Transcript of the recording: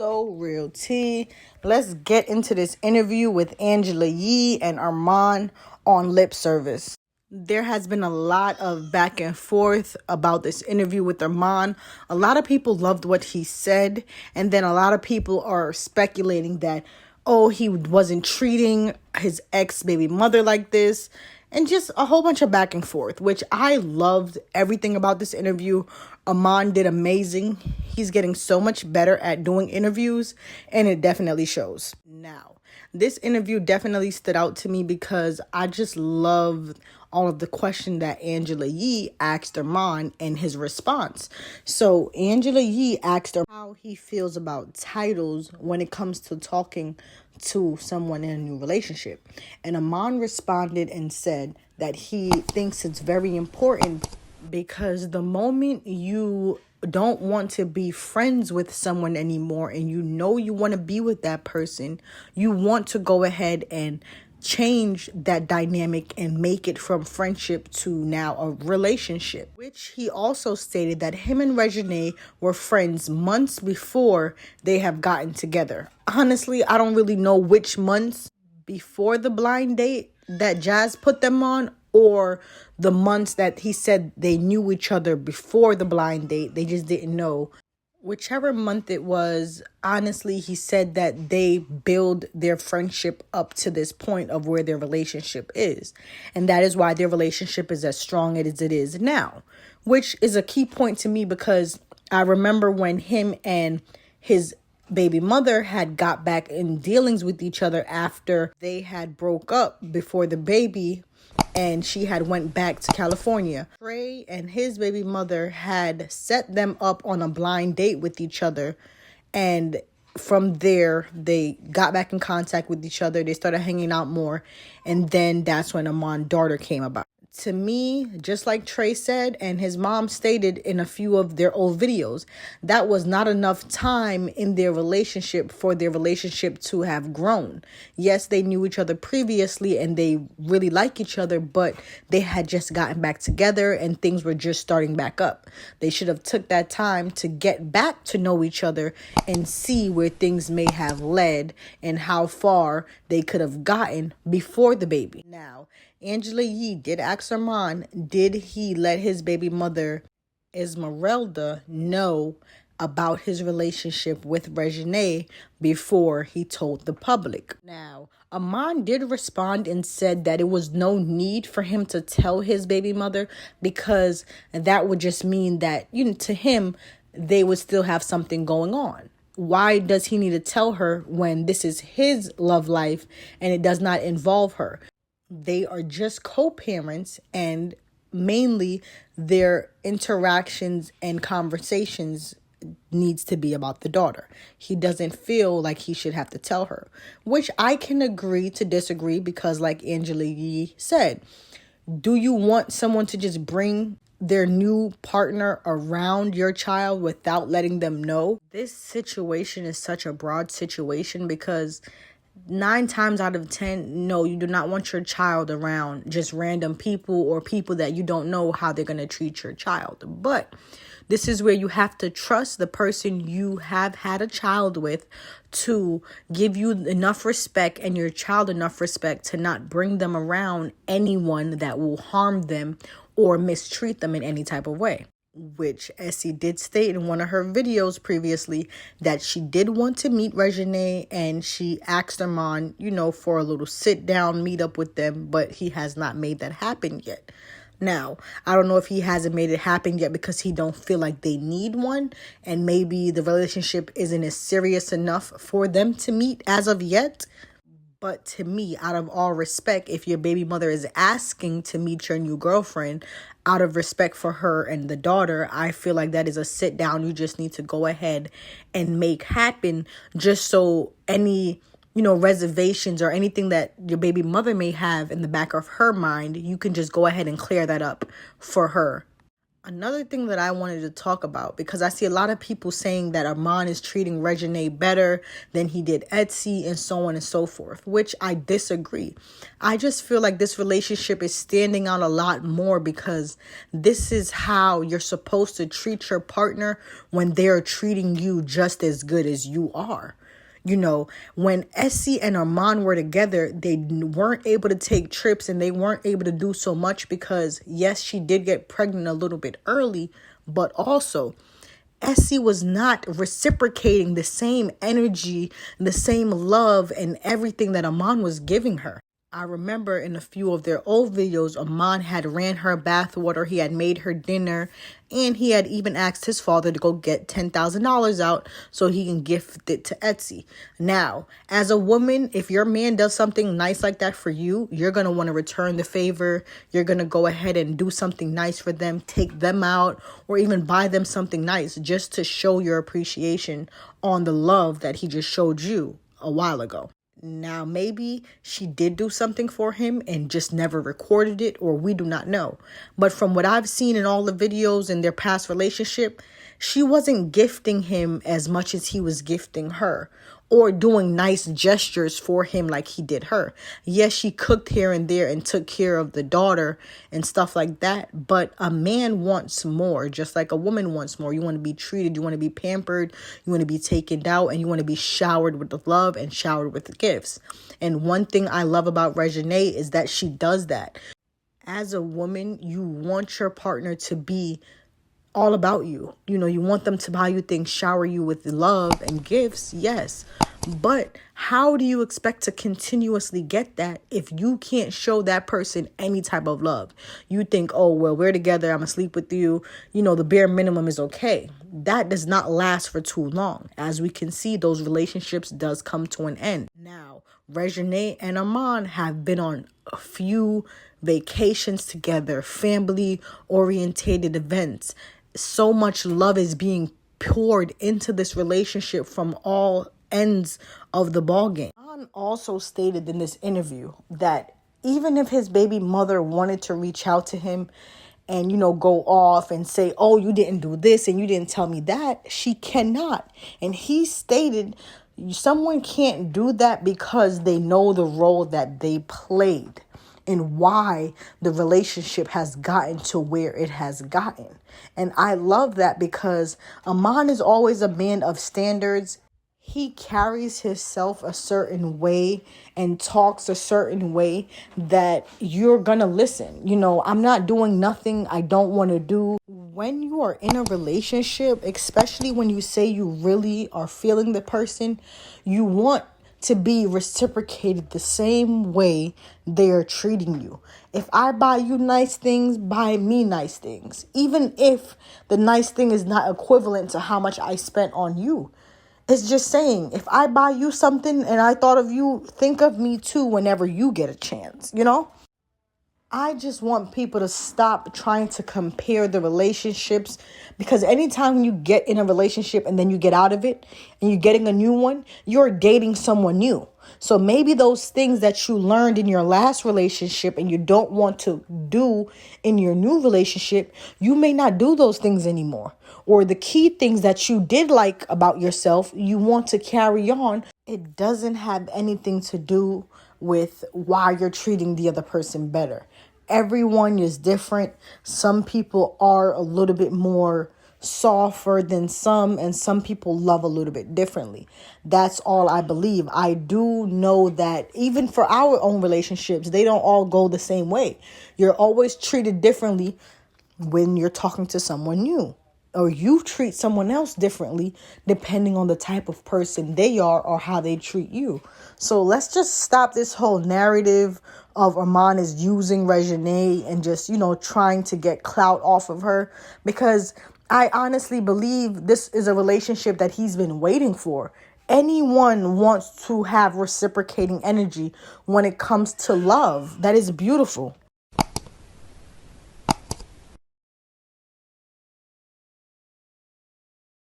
So real tea. Let's get into this interview with Angela Yee and Armon on lip service. There has been a lot of back and forth about this interview with Armon. A lot of people loved what he said, and then a lot of people are speculating that, oh, he wasn't treating his ex-baby mother like this, and just a whole bunch of back and forth, which I loved everything about this interview. Armon did amazing. He's getting so much better at doing interviews, and it definitely shows. Now, this interview definitely stood out to me because I just loved all of the question that Angela Yee asked Armon and his response. So Angela Yee asked him how he feels about titles when it comes to talking to someone in a new relationship. And Armon responded and said that he thinks it's very important because the moment you don't want to be friends with someone anymore and you know you want to be with that person, you want to go ahead and change that dynamic and make it from friendship to now a relationship, which he also stated that him and Reginae were friends months before they have gotten together. Honestly, I don't really know which months before the blind date that Jazz put them on or the months that he said they knew each other before the blind date. They just didn't know. Whichever month it was, honestly, he said that they build their friendship up to this point of where their relationship is. And that is why their relationship is as strong as it is now, which is a key point to me because I remember when him and his baby mother had got back in dealings with each other after they had broke up before the baby and she had went back to California. Trey and his baby mother had set them up on a blind date with each other. And from there, they got back in contact with each other. They started hanging out more. And then that's when Armon's daughter came about. To me, just like Trey said, and his mom stated in a few of their old videos, that was not enough time in their relationship for their relationship to have grown. Yes, they knew each other previously and they really like each other, but they had just gotten back together and things were just starting back up. They should have took that time to get back to know each other and see where things may have led and how far they could have gotten before the baby. Now, Angela Yee did ask Armon, did he let his baby mother, Esmeralda, know about his relationship with Reginae before he told the public? Now, Armon did respond and said that it was no need for him to tell his baby mother because that would just mean that, to him, they would still have something going on. Why does he need to tell her when this is his love life and it does not involve her? They are just co-parents and mainly their interactions and conversations needs to be about the daughter. He doesn't feel like he should have to tell her, which I can agree to disagree because like Angela Yee said, do you want someone to just bring their new partner around your child without letting them know? This situation is such a broad situation because 9 times out of 10, no, you do not want your child around just random people or people that you don't know how they're going to treat your child. But this is where you have to trust the person you have had a child with to give you enough respect and your child enough respect to not bring them around anyone that will harm them or mistreat them in any type of way. Which Essie did state in one of her videos previously that she did want to meet Reginae and she asked Armon, for a little sit down meet up with them, but he has not made that happen yet. Now, I don't know if he hasn't made it happen yet because he don't feel like they need one and maybe the relationship isn't as serious enough for them to meet as of yet. But to me, out of all respect, if your baby mother is asking to meet your new girlfriend, out of respect for her and the daughter, I feel like that is a sit down you just need to go ahead and make happen just so any, reservations or anything that your baby mother may have in the back of her mind, you can just go ahead and clear that up for her. Another thing that I wanted to talk about, because I see a lot of people saying that Armon is treating Reginae better than he did Etsy and so on and so forth, which I disagree. I just feel like this relationship is standing out a lot more because this is how you're supposed to treat your partner when they're treating you just as good as you are. You know, when Essie and Armon were together, they weren't able to take trips and they weren't able to do so much because, yes, she did get pregnant a little bit early, but also Essie was not reciprocating the same energy, the same love and everything that Armon was giving her. I remember in a few of their old videos, Armon had ran her bathwater, he had made her dinner, and he had even asked his father to go get $10,000 out so he can gift it to Etsy. Now, as a woman, if your man does something nice like that for you, you're going to want to return the favor. You're going to go ahead and do something nice for them, take them out, or even buy them something nice just to show your appreciation on the love that he just showed you a while ago. Now, maybe she did do something for him and just never recorded it, or we do not know. But from what I've seen in all the videos in their past relationship, she wasn't gifting him as much as he was gifting her, or doing nice gestures for him like he did her. Yes, she cooked here and there and took care of the daughter and stuff like that. But a man wants more, just like a woman wants more. You want to be treated, you want to be pampered, you want to be taken out, and you want to be showered with the love and showered with the gifts. And one thing I love about Reginae is that she does that. As a woman, you want your partner to be all about you. You know, you want them to buy you things, shower you with love and gifts, yes. But how do you expect to continuously get that if you can't show that person any type of love? You think, oh, well, we're together, I'm gonna sleep with you. You know, the bare minimum is okay. That does not last for too long. As we can see, those relationships does come to an end. Now, Reginae and Armon have been on a few vacations together, family orientated events. So much love is being poured into this relationship from all ends of the ball game. John also stated in this interview that even if his baby mother wanted to reach out to him and, you know, go off and say, oh, you didn't do this and you didn't tell me that, she cannot. And he stated someone can't do that because they know the role that they played and why the relationship has gotten to where it has gotten. And I love that because Armon is always a man of standards. He carries himself a certain way and talks a certain way that you're gonna listen. You know, I'm not doing nothing I don't want to do. When you are in a relationship, especially when you say you really are feeling the person, you want to be reciprocated the same way they are treating you. If I buy you nice things, buy me nice things. Even if the nice thing is not equivalent to how much I spent on you. It's just saying, if I buy you something and I thought of you, think of me too whenever you get a chance, you know? I just want people to stop trying to compare the relationships, because anytime you get in a relationship and then you get out of it and you're getting a new one, you're dating someone new. So maybe those things that you learned in your last relationship and you don't want to do in your new relationship, you may not do those things anymore. Or the key things that you did like about yourself, you want to carry on. It doesn't have anything to do with why you're treating the other person better. Everyone is different. Some people are a little bit more softer than some, and some people love a little bit differently. That's all I believe. I do know that even for our own relationships, they don't all go the same way. You're always treated differently when you're talking to someone new, or you treat someone else differently depending on the type of person they are or how they treat you. So let's just stop this whole narrative of Armon is using Reginae and just, you know, trying to get clout off of her, because I honestly believe this is a relationship that he's been waiting for. Anyone wants to have reciprocating energy when it comes to love. That is beautiful.